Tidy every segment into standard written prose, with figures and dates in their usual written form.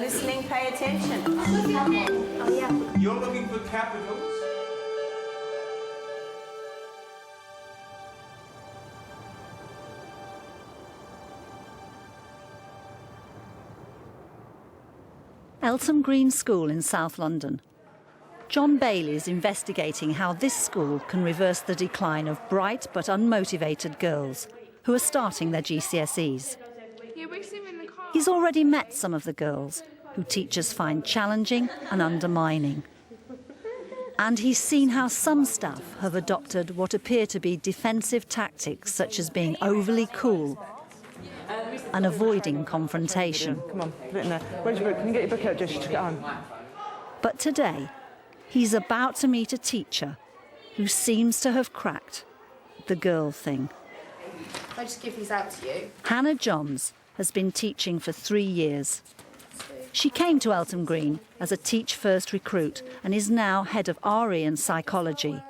listening, pay attention. Oh, yeah. You're looking for capitals? Eltham Green School in South London. John Bailey is investigating how this school can reverse the decline of bright but unmotivated girls who are starting their GCSEs. He's already met some of the girls who teachers find challenging and undermining. And he's seen how some staff have adopted what appear to be defensive tactics, such as being overly cool and avoiding confrontation. Come on, put it in there. Where's your book? Can you get your book out, Jess? You took it home. But today, he's about to meet a teacher who seems to have cracked the girl thing. I'll just give these out to you. Hannah Johns has been teaching for 3 years. She came to Eltham Green as a Teach First recruit and is now head of RE and psychology.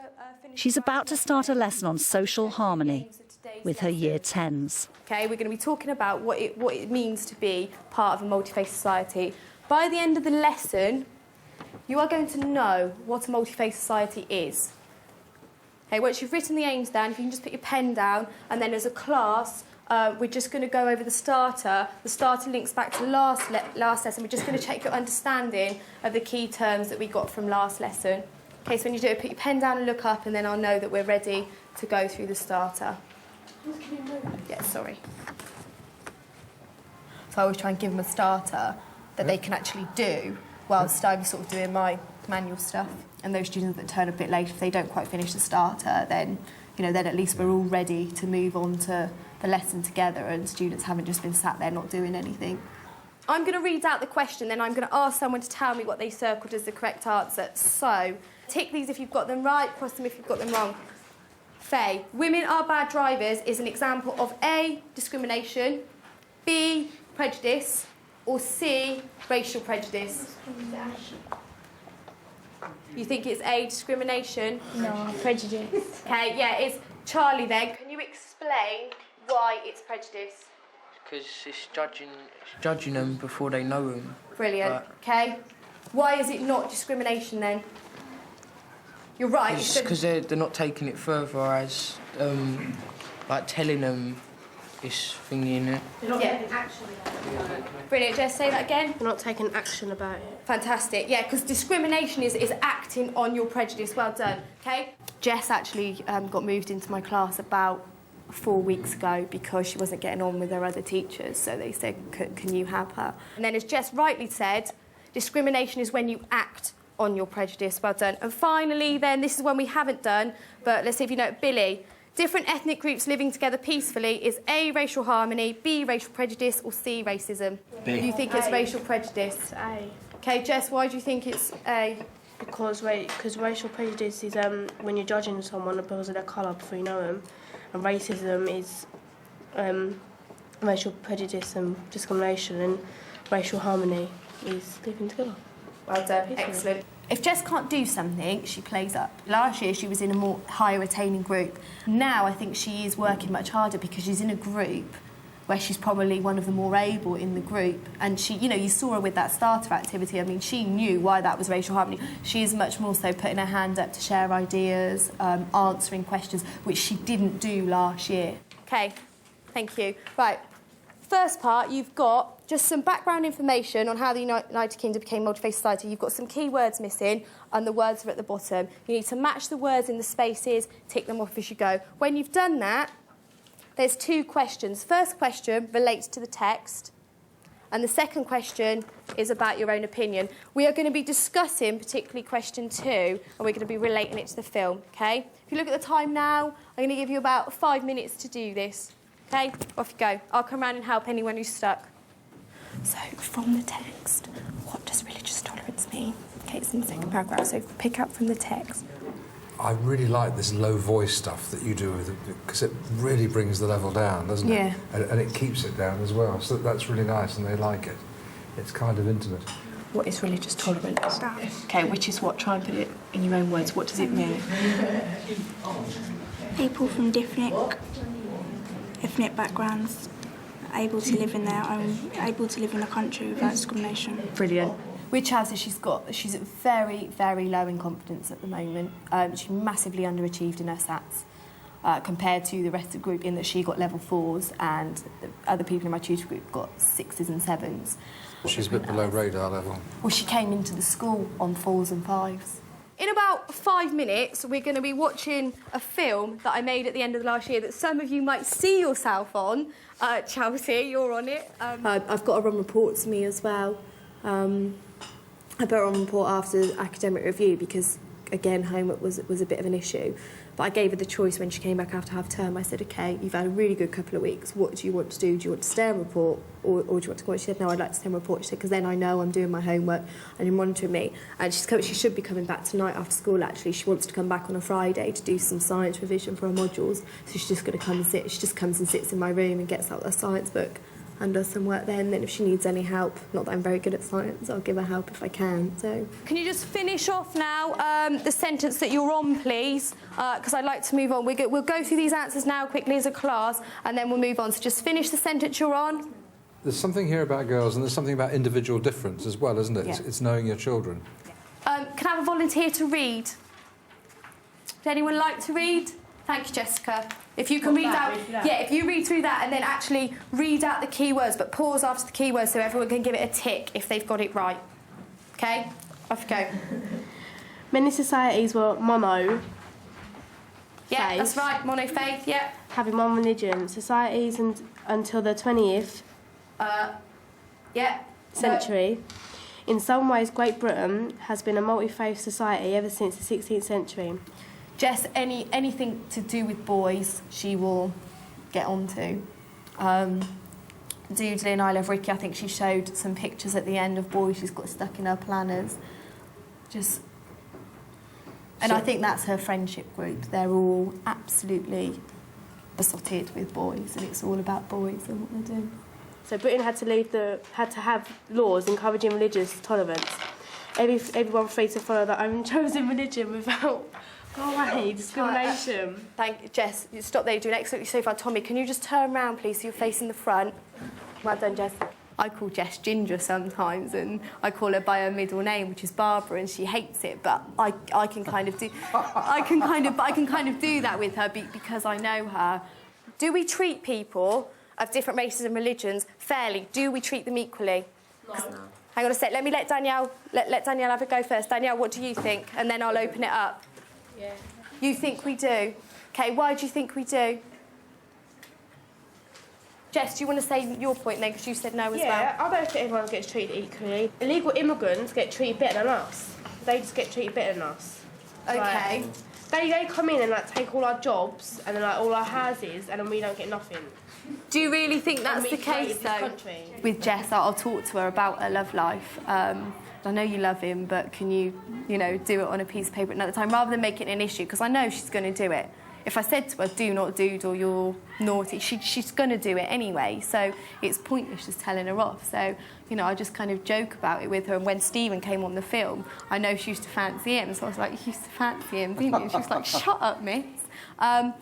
She's about to start a lesson on social harmony with her Year 10s. Okay, we're going to be talking about what it means to be part of a multi-faith society. By the end of the lesson, you are going to know what a multi-faith society is. Okay, once you've written the aims down, if you can just put your pen down, and then as a class, we're just going to go over the starter. The starter links back to last lesson. We're just going to check your understanding of the key terms that we got from last lesson. Okay, so when you do it, put your pen down and look up, and then I'll know that we're ready to go through the starter. Yeah, sorry. So I always try and give them a starter that they can actually do whilst I'm sort of doing my manual stuff. And those students that turn a bit late, if they don't quite finish the starter, then, you know, then at least we're all ready to move on to the lesson together and students haven't just been sat there not doing anything. I'm going to read out the question, then I'm going to ask someone to tell me what they circled as the correct answer. So, tick these if you've got them right, cross them if you've got them wrong. Faye, women are bad drivers is an example of A, discrimination, B, prejudice, or C, racial prejudice. You think it's A, discrimination? No, prejudice. Okay, yeah, it's Charlie then. Can you explain why it's prejudice? Because it's judging them before they know them. Brilliant, okay. Why is it not discrimination then? You're right. It's because they're not taking it further as, like, telling them this thingy in it. They're not taking action about it. Brilliant, Jess, say that again. They're not taking action about it. Fantastic, yeah, because discrimination is acting on your prejudice. Well done, okay? Jess actually got moved into my class about 4 weeks ago because she wasn't getting on with her other teachers, so they said, can you have her? And then as Jess rightly said, discrimination is when you act on your prejudice. Well done. And finally then, this is one we haven't done, but let's see if you know it. Billy, different ethnic groups living together peacefully is A, racial harmony, B, racial prejudice, or C, racism? B. You think it's racial prejudice? It's A. Okay, Jess, why do you think it's A? Because racial prejudice is when you're judging someone because of their colour before you know them, and racism is racial prejudice and discrimination, and racial harmony is living together. Well done, excellent. If Jess can't do something, she plays up. Last year she was in a more higher attaining group. Now I think she is working much harder because she's in a group where she's probably one of the more able in the group. And she, you know, you saw her with that starter activity. I mean, she knew why that was racial harmony. She is much more so putting her hand up to share ideas, answering questions, which she didn't do last year. OK, thank you. Right, first part, you've got just some background information on how the United Kingdom became multi-faith society. You've got some key words missing, and the words are at the bottom. You need to match the words in the spaces, tick them off as you go. When you've done that, there's 2 questions. First question relates to the text, and the second question is about your own opinion. We are going to be discussing particularly question 2, and we're going to be relating it to the film, OK? If you look at the time now, I'm going to give you about 5 minutes to do this. OK? Off you go. I'll come round and help anyone who's stuck. So, from the text, what does religious tolerance mean? OK, it's in the second paragraph, so pick up from the text. I really like this low voice stuff that you do with it, because it really brings the level down, doesn't it? Yeah. And it keeps it down as well, so that's really nice and they like it. It's kind of intimate. What is religious tolerance? OK, which is what? Try and put it in your own words. What does it mean? People from different ethnic backgrounds able to live in their own, able to live in a country without discrimination. Brilliant. With Chelsea, she's very, very low in confidence at the moment. She massively underachieved in her stats compared to the rest of the group, in that she got level 4s and the other people in my tutor group got 6s and 7s. She's a bit below radar level. Well, she came into the school on 4s and 5s. In about 5 minutes, we're going to be watching a film that I made at the end of the last year that some of you might see yourself on. Chelsea, you're on it. I've got a run report to me as well. I put a run report after the academic review because, again, homework was a bit of an issue. But I gave her the choice when she came back after half term. I said, OK, you've had a really good couple of weeks. What do you want to do? Do you want to stay and report or do you want to go? She said, no, I'd like to stay and report. She said, because then I know I'm doing my homework and you're monitoring me. And she should be coming back tonight after school, actually. She wants to come back on a Friday to do some science revision for her modules. So she's just going to come and sit. She just comes and sits in my room and gets out her science book and does some work then. Then if she needs any help, not that I'm very good at science, I'll give her help if I can. So, can you just finish off now the sentence that you're on, please? Because I'd like to move on. We'll go through these answers now quickly as a class, and then we'll move on. So just finish the sentence you're on. There's something here about girls, and there's something about individual difference as well, isn't it? Yeah. It's knowing your children. Can I have a volunteer to read? Would anyone like to read? Thank you, Jessica. If you can read out, if you read through that and then actually read out the keywords, but pause after the keywords so everyone can give it a tick if they've got it right. Okay, off you go. Many societies were mono. Yeah, faith, that's right. Monofaith. Yeah. having one religion. Societies until the 20th century. In some ways, Great Britain has been a multi-faith society ever since the 16th century. Jess, anything to do with boys, she will get onto. Doodling, I Love Ricky, I think she showed some pictures at the end of boys she's got stuck in her planners. And I think that's her friendship group. They're all absolutely besotted with boys, and it's all about boys and what they're doing. So Britain had to have laws encouraging religious tolerance. Everyone free to follow their own chosen religion without discrimination. Thank you, Jess. You stop there. You're doing absolutely so far. Tommy, can you just turn around, please, so you're facing the front? Well done, Jess. I call Jess Ginger sometimes, and I call her by her middle name, which is Barbara, and she hates it. But I can kind of do that with her because I know her. Do we treat people of different races and religions fairly? Do we treat them equally? No. Hang on a sec. Let Danielle have a go first. Danielle, what do you think? And then I'll open it up. Yeah. You think we do? Okay. Why do you think we do? Jess, do you want to say your point then, because you said no as well? Yeah, I don't think everyone gets treated equally. Illegal immigrants get treated better than us. They just get treated better than us. Okay. They come in and take all our jobs and then all our houses, and then we don't get nothing. Do you really think that's the case though? With Jess, I'll talk to her about her love life. I know you love him, but can you do it on a piece of paper at another time rather than make it an issue? Because I know she's going to do it. If I said to her, do not doodle, you're naughty, she's going to do it anyway. So it's pointless just telling her off. So, I just kind of joke about it with her. And when Stephen came on the film, I know she used to fancy him. So I was like, you used to fancy him, didn't you? She was like, shut up, miss. So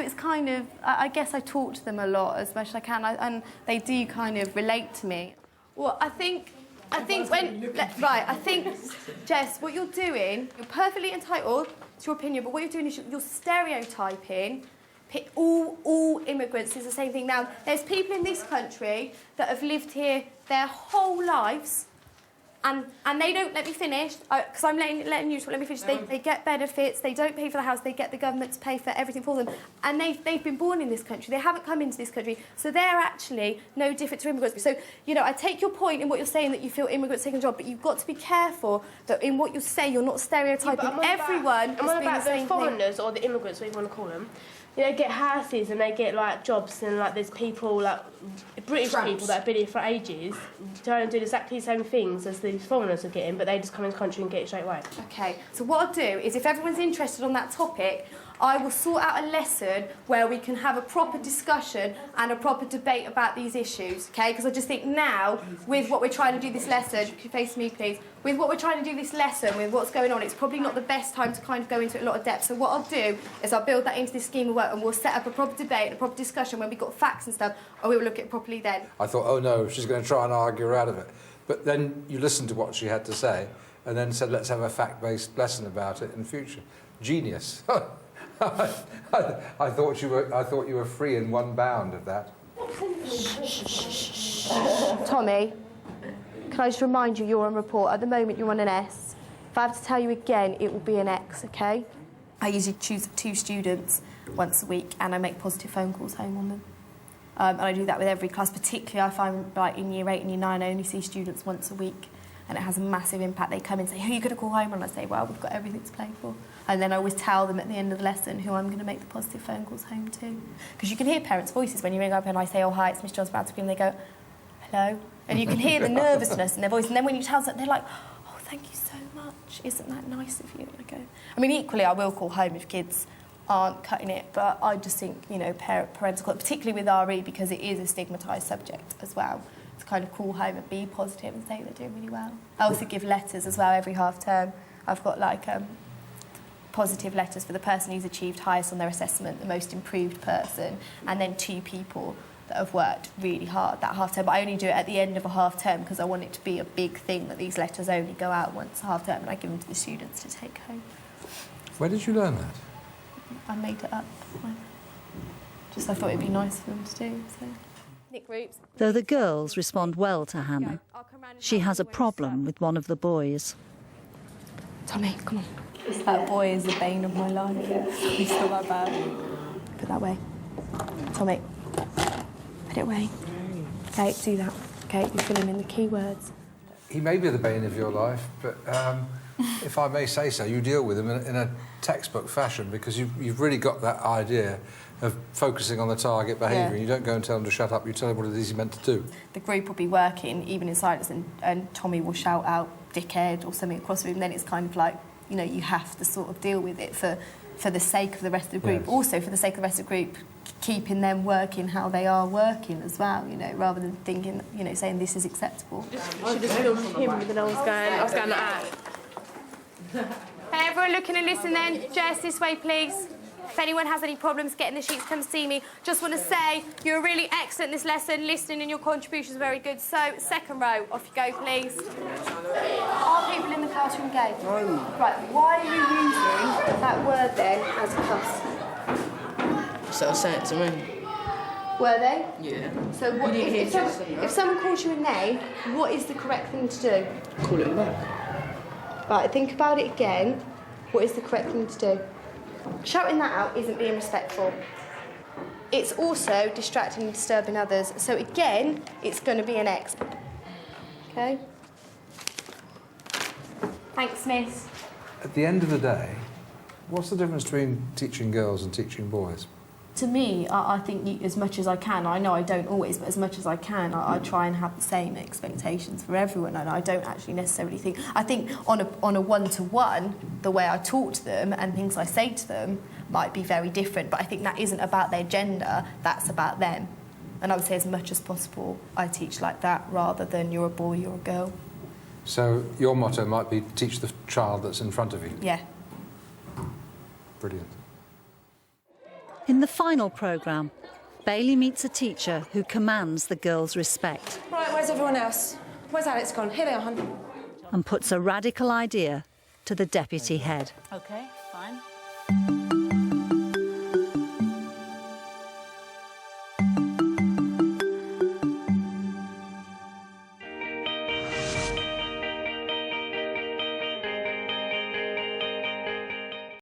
it's kind of, I guess I talk to them a lot as much as I can. And they do kind of relate to me. Well, I think, Jess, what you're doing, you're perfectly entitled to your opinion, but what you're doing is you're stereotyping all immigrants is the same thing. Now, there's people in this country that have lived here their whole lives, and they don't, let me finish, because I'm letting you talk, let me finish. They get benefits, they don't pay for the house, they get the government to pay for everything for them, and they've been born in this country, they haven't come into this country, so they're actually no different to immigrants. So, I take your point in what you're saying, that you feel immigrants taking a job, but you've got to be careful that in what you say, you're not stereotyping everyone as being the same thing. I'm on about the foreigners, or the immigrants, whatever you want to call them. They get houses and they get jobs, and there's people British people that have been here for ages trying to do exactly the same things as these foreigners are getting, but they just come in the country and get it straight away. Okay, so what I'll do is if everyone's interested on that topic, I will sort out a lesson where we can have a proper discussion and a proper debate about these issues, okay? Because I just think now, with what we're trying to do this lesson, could you face me, please? With what we're trying to do this lesson, with what's going on, it's probably not the best time to kind of go into it a lot of depth. So what I'll do is I'll build that into this scheme of work, and we'll set up a proper debate and a proper discussion when we've got facts and stuff, and we'll look at it properly then. I thought, oh no, she's going to try and argue her out of it. But then you listened to what she had to say and then said, let's have a fact-based lesson about it in future. Genius. I thought you were free in one bound of that. Tommy, can I just remind you, you're on report. At the moment, you're on an S. If I have to tell you again, it will be an X, OK? I usually choose 2 students once a week, and I make positive phone calls home on them. And I do that with every class. Particularly, I find, like, in Year 8 and Year 9, I only see students once a week, and it has a massive impact. They come in and say, who are you going to call home? And I say, well, we've got everything to play for. And then I always tell them at the end of the lesson who I'm going to make the positive phone calls home to. Because you can hear parents' voices when you ring up and I say, oh, hi, it's Miss John's about to be, and they go, hello. And you can hear the nervousness in their voice. And then when you tell them, they're like, oh, thank you so much. Isn't that nice of you? And I go, I mean, equally, I will call home if kids aren't cutting it. But I just think, you know, parental, particularly with RE, because it is a stigmatised subject as well, to kind of call home and be positive and say they're doing really well. I also give letters as well every half term. I've got, like, positive letters for the person who's achieved highest on their assessment, the most improved person, and then 2 people that have worked really hard that half term. But I only do it at the end of a half term because I want it to be a big thing that these letters only go out once a half term, and I give them to the students to take home. Where did you learn that? I made it up. Just I thought it'd be nice for them to do. So. Nick groups. Though the girls respond well to Hannah, she has a problem with one of the boys. Tommy, come on. That boy is the bane of my life. He's still that bad. Put that away. Tommy, put it away. Okay, do that. Okay, you fill him in the key words. He may be the bane of your life, but if I may say so, you deal with him in a textbook fashion because you've really got that idea of focusing on the target behaviour. You don't go and tell him to shut up, you tell him what it is he's meant to do. The group will be working, even in silence, and Tommy will shout out dickhead or something across the room, and then it's kind of like, you know, you have to sort of deal with it for the sake of the rest of the group. Yes. Also, for the sake of the rest of the group, keeping them working how they are working as well, you know, rather than thinking, you know, saying this is acceptable. I should just filmed him, but then I was going to act. Hey, everyone looking and listen then. Jess, this way, please. If anyone has any problems getting the sheets, come see me. Just want to say, you're really excellent this lesson. Listening and your contributions are very good. So, second row, off you go, please. Are people in the classroom gay? No. Right, why are you using that word then as a cuss? So say it to me. Were they? Yeah. So what, if someone calls you a name, what is the correct thing to do? Call it back. Right, think about it again. What is the correct thing to do? Shouting that out isn't being respectful. It's also distracting and disturbing others. So again, it's going to be an X. Okay? Thanks, miss. At the end of the day, what's the difference between teaching girls and teaching boys? To me, I think as much as I can, I know I don't always, but as much as I can, I try and have the same expectations for everyone, and I don't actually necessarily think... I think on a one-to-one, the way I talk to them and things I say to them might be very different, but I think that isn't about their gender, that's about them. And I would say as much as possible, I teach like that, rather than you're a boy, you're a girl. So your motto might be teach the child that's in front of you? Yeah. Brilliant. In the final programme, Bailey meets a teacher who commands the girls' respect. Right, where's everyone else? Where's Alex gone? Here they are, hon. And puts a radical idea to the deputy head. OK, fine.